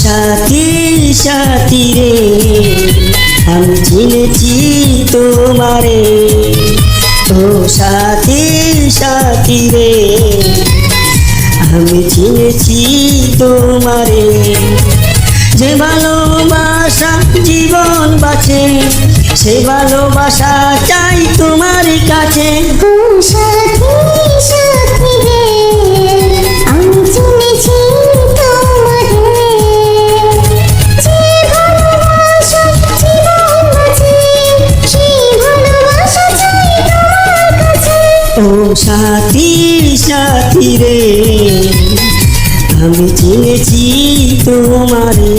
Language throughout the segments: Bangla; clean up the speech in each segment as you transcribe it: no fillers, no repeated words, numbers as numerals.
সাথী সাথী রে আমি চিনেছি তোমারে, ও সাথী সাথী রে আমি চিনেছি তোমারে। যে ভালোবাসা জীবন বাঁচে সে ভালোবাসা চাই তোমার কাছে। ও সাথী সাথী রে আমি চিনেছি ও সাথী সাথী রে আমি চিনেছি তোমারে।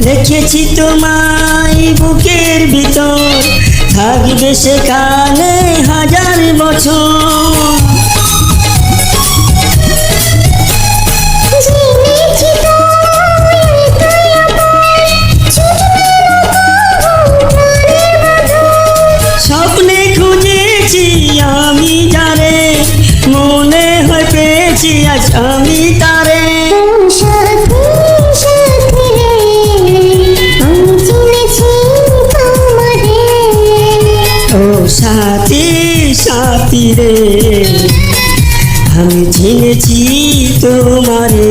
রেখেছি তোমায় বুকের ভিতর, থাকবে সেখানে হাজার বছর। স্বপ্নে খুঁজেছি আমি যারে, মনে হয় পেয়েছি আজ আমি তারে। ও সাথী সাথী রে আমি চিনেছি তোমারে।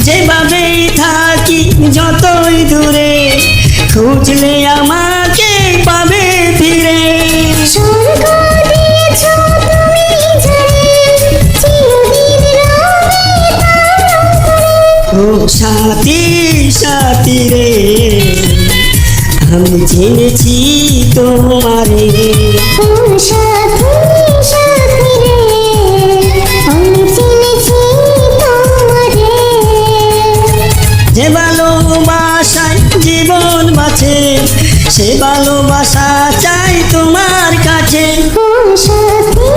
যেভাবেই থাকি যতই দূরে, খুঁজলে আমাকে পাবে ফিরে। ও সাথী সাথী রে আমি চিনেছি তোমারে। ও সাথী সাথী রে আমি চিনেছি তোমারে। যে ভালোবাসায় জীবন বাঁচে সে ভালোবাসা চাই তোমার কাছে। ও সাথী